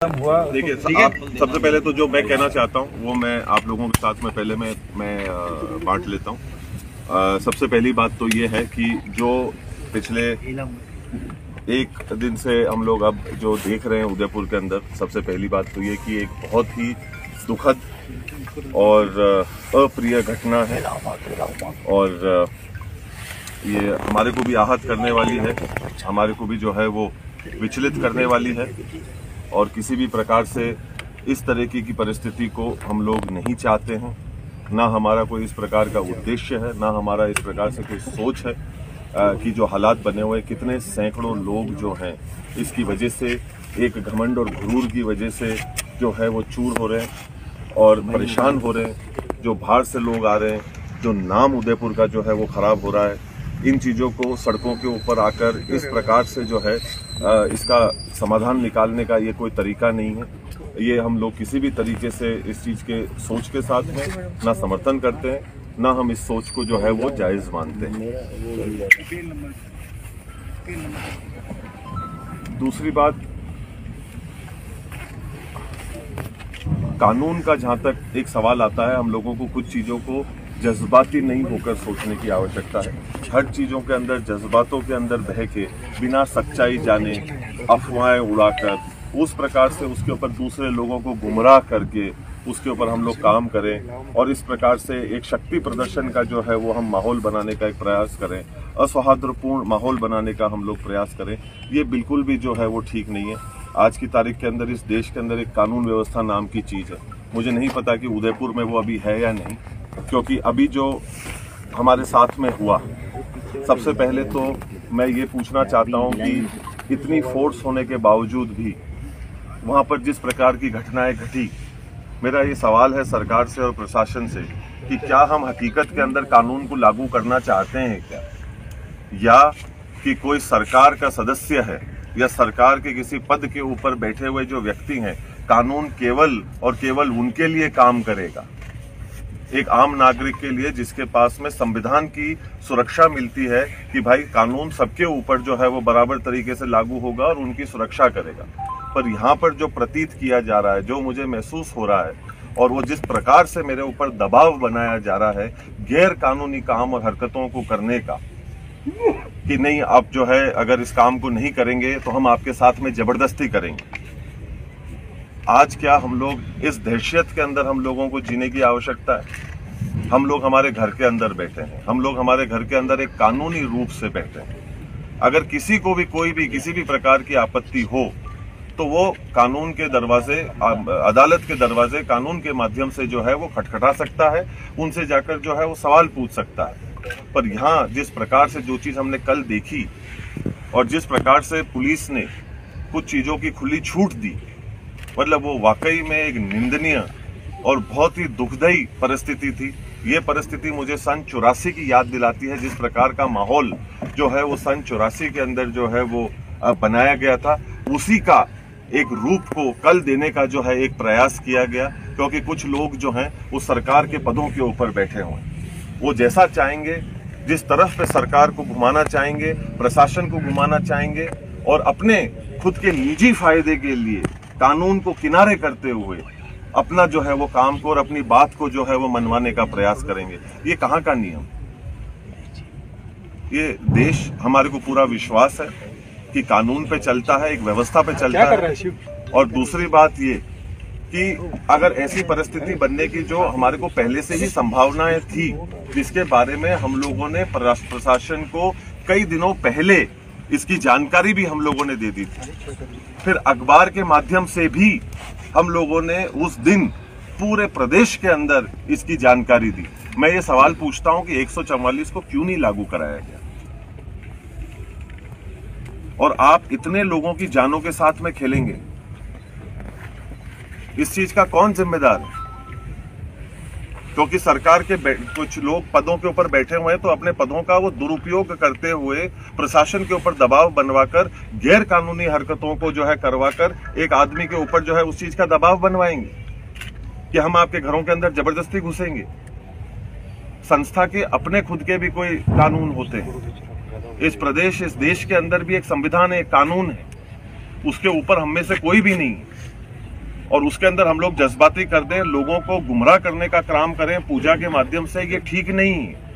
देखिए, आप सबसे पहले तो जो मैं कहना चाहता हूँ वो मैं आप लोगों के साथ में पहले मैं बांट लेता हूँ। सबसे पहली बात तो ये है कि जो पिछले एक दिन से हम लोग अब जो देख रहे हैं उदयपुर के अंदर, सबसे पहली बात तो ये कि एक बहुत ही दुखद और अप्रिय घटना है और ये हमारे को भी आहत करने वाली है, हमारे को भी जो है वो विचलित करने वाली है और किसी भी प्रकार से इस तरह की परिस्थिति को हम लोग नहीं चाहते हैं। ना हमारा कोई इस प्रकार का उद्देश्य है, ना हमारा इस प्रकार से कोई सोच है कि जो हालात बने हुए, कितने सैकड़ों लोग जो हैं इसकी वजह से, एक घमंड और गुरूर की वजह से जो है वो चूर हो रहे हैं और परेशान हो रहे हैं। जो बाहर से लोग आ रहे हैं, जो नाम उदयपुर का जो है वो खराब हो रहा है, इन चीज़ों को सड़कों के ऊपर आकर इस प्रकार से जो है इसका समाधान निकालने का ये कोई तरीका नहीं है। ये हम लोग किसी भी तरीके से इस चीज़ के सोच के साथ में ना समर्थन करते हैं, ना हम इस सोच को जो है वो जायज़ मानते हैं। दूसरी बात, कानून का जहाँ तक एक सवाल आता है, हम लोगों को कुछ चीज़ों को जज्बाती नहीं होकर सोचने की आवश्यकता है। हर चीज़ों के अंदर जज्बातों के अंदर बह के, बिना सच्चाई जाने अफवाहें उड़ाकर, उस प्रकार से उसके ऊपर दूसरे लोगों को गुमराह करके उसके ऊपर हम लोग काम करें और इस प्रकार से एक शक्ति प्रदर्शन का जो है वो हम माहौल बनाने का एक प्रयास करें, असौहार्दपूर्ण माहौल बनाने का हम लोग प्रयास करें, ये बिल्कुल भी जो है वो ठीक नहीं है। आज की तारीख के अंदर इस देश के अंदर एक कानून व्यवस्था नाम की चीज़ है। मुझे नहीं पता कि उदयपुर में वो अभी है या नहीं, क्योंकि अभी जो हमारे साथ में हुआ, सबसे पहले तो मैं ये पूछना चाहता हूँ कि इतनी फोर्स होने के बावजूद भी वहाँ पर जिस प्रकार की घटनाएं घटी, मेरा ये सवाल है सरकार से और प्रशासन से कि क्या हम हकीकत के अंदर कानून को लागू करना चाहते हैं क्या, या कि कोई सरकार का सदस्य है या सरकार के किसी पद के ऊपर बैठे हुए जो व्यक्ति हैं, कानून केवल और केवल उनके लिए काम करेगा, एक आम नागरिक के लिए जिसके पास में संविधान की सुरक्षा मिलती है कि भाई कानून सबके ऊपर जो है वो बराबर तरीके से लागू होगा और उनकी सुरक्षा करेगा। पर यहाँ पर जो प्रतीत किया जा रहा है, जो मुझे महसूस हो रहा है और वो जिस प्रकार से मेरे ऊपर दबाव बनाया जा रहा है गैर कानूनी काम और हरकतों को करने का, कि नहीं आप जो है अगर इस काम को नहीं करेंगे तो हम आपके साथ में जबरदस्ती करेंगे। आज क्या हम लोग इस दहशत के अंदर हम लोगों को जीने की आवश्यकता है? हम लोग हमारे घर के अंदर बैठे हैं, हम लोग हमारे घर के अंदर एक कानूनी रूप से बैठे हैं। अगर किसी को भी कोई भी किसी भी प्रकार की आपत्ति हो तो वो कानून के दरवाजे, अदालत के दरवाजे कानून के माध्यम से जो है वो खटखटा सकता है, उनसे जाकर जो है वो सवाल पूछ सकता है। पर यहाँ जिस प्रकार से जो चीज हमने कल देखी और जिस प्रकार से पुलिस ने कुछ चीजों की खुली छूट दी, मतलब वो वाकई में एक निंदनीय और बहुत ही दुखदायी परिस्थिति थी। ये परिस्थिति मुझे सन 84 की याद दिलाती है, जिस प्रकार का माहौल जो है वो सन 84 के अंदर जो है वो बनाया गया था, उसी का एक रूप को कल देने का जो है एक प्रयास किया गया। क्योंकि कुछ लोग जो हैं वो सरकार के पदों के ऊपर बैठे हुए हैं, वो जैसा चाहेंगे, जिस तरफ पे सरकार को घुमाना चाहेंगे, प्रशासन को घुमाना चाहेंगे और अपने खुद के निजी फायदे के लिए कानून को किनारे करते हुए अपना जो है वो काम को और अपनी बात को जो है वो मनवाने का प्रयास करेंगे। ये कहाँ का नियम? ये देश, हमारे को पूरा विश्वास है कि कानून पे चलता है, एक व्यवस्था पे चलता है। और दूसरी बात ये कि अगर ऐसी परिस्थिति बनने की जो हमारे को पहले से ही संभावनाएं थी, जिसके बारे में हम लोगों ने प्रशासन को कई दिनों पहले इसकी जानकारी भी हम लोगों ने दे दी थी, फिर अखबार के माध्यम से भी हम लोगों ने उस दिन पूरे प्रदेश के अंदर इसकी जानकारी दी। मैं ये सवाल पूछता हूं कि 144 को क्यों नहीं लागू कराया गया? और आप इतने लोगों की जानों के साथ में खेलेंगे, इस चीज का कौन जिम्मेदार है? क्योंकि सरकार के कुछ लोग पदों के ऊपर बैठे हुए हैं तो अपने पदों का वो दुरुपयोग करते हुए प्रशासन के ऊपर दबाव बनवाकर, गैर कानूनी हरकतों को जो है करवाकर एक आदमी के ऊपर जो है उस चीज का दबाव बनवाएंगे कि हम आपके घरों के अंदर जबरदस्ती घुसेंगे। संस्था के अपने खुद के भी कोई कानून होते हैं। इस प्रदेश, इस देश के अंदर भी एक संविधान है, एक कानून है, उसके ऊपर हम में से कोई भी नहीं। और उसके अंदर हम लोग जज्बाती कर दें, लोगों को गुमराह करने का काम करें पूजा के माध्यम से, ये ठीक नहीं है।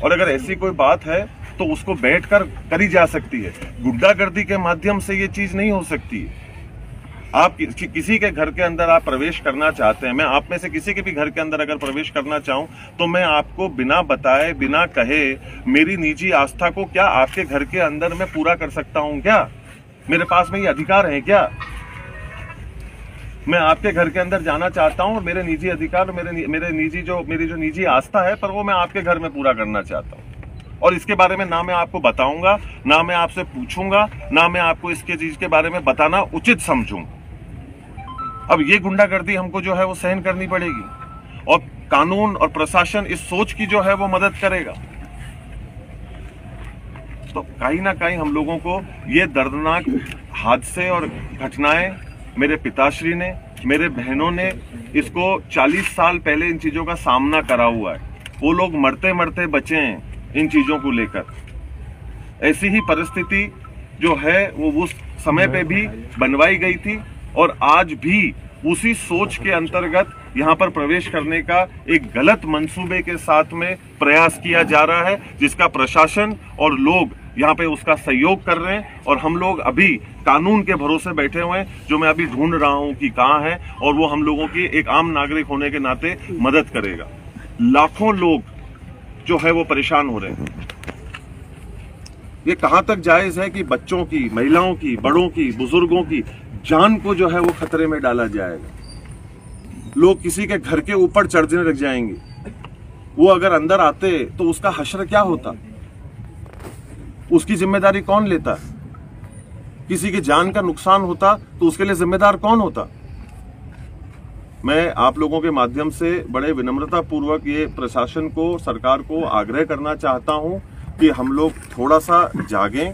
और अगर ऐसी कोई बात है तो उसको बैठकर करी जा सकती है, गुंडागर्दी के माध्यम से ये चीज नहीं हो सकती है। आप किसी के घर के अंदर आप प्रवेश करना चाहते हैं, मैं आप में से किसी के भी घर के अंदर अगर प्रवेश करना चाहूं तो मैं आपको बिना बताए, बिना कहे, मेरी निजी आस्था को क्या आपके घर के अंदर मैं पूरा कर सकता हूं? क्या मेरे पास में ये अधिकार है? क्या मैं आपके घर के अंदर जाना चाहता हूं और मेरे निजी अधिकार, मेरी जो निजी आस्था है, पर वो मैं आपके घर में पूरा करना चाहता हूं, और इसके बारे में ना मैं आपको बताऊंगा, ना मैं आपसे पूछूंगा, ना मैं आपको इसके चीज के बारे में बताना उचित समझूंगा। अब ये गुंडागर्दी हमको जो है वो सहन करनी पड़ेगी, और कानून और प्रशासन इस सोच की जो है वो मदद करेगा। तो कहीं ना कहीं हम लोगों को ये दर्दनाक हादसे और घटनाएं, मेरे पिताश्री ने, मेरे बहनों ने इसको 40 साल पहले इन चीजों का सामना करा हुआ है। वो लोग मरते मरते बचे हैं इन चीजों को लेकर। ऐसी ही परिस्थिति जो है वो उस समय पे भी बनवाई गई थी, और आज भी उसी सोच के अंतर्गत यहाँ पर प्रवेश करने का एक गलत मंसूबे के साथ में प्रयास किया जा रहा है, जिसका प्रशासन और लोग यहाँ पे उसका सहयोग कर रहे हैं। और हम लोग अभी कानून के भरोसे बैठे हुए हैं, जो मैं अभी ढूंढ रहा हूँ कि कहाँ है, और वो हम लोगों की एक आम नागरिक होने के नाते मदद करेगा। लाखों लोग जो है वो परेशान हो रहे हैं। ये कहाँ तक जायज है कि बच्चों की, महिलाओं की, बड़ों की, बुजुर्गों की जान को जो है वो खतरे में डाला जाएगा? लोग किसी के घर के ऊपर चढ़ने लग जाएंगे। वो अगर अंदर आते तो उसका हश्र क्या होता? उसकी जिम्मेदारी कौन लेता? किसी की जान का नुकसान होता तो उसके लिए जिम्मेदार कौन होता? मैं आप लोगों के माध्यम से बड़े विनम्रता पूर्वक ये प्रशासन को, सरकार को आग्रह करना चाहता हूं कि हम लोग थोड़ा सा जागें,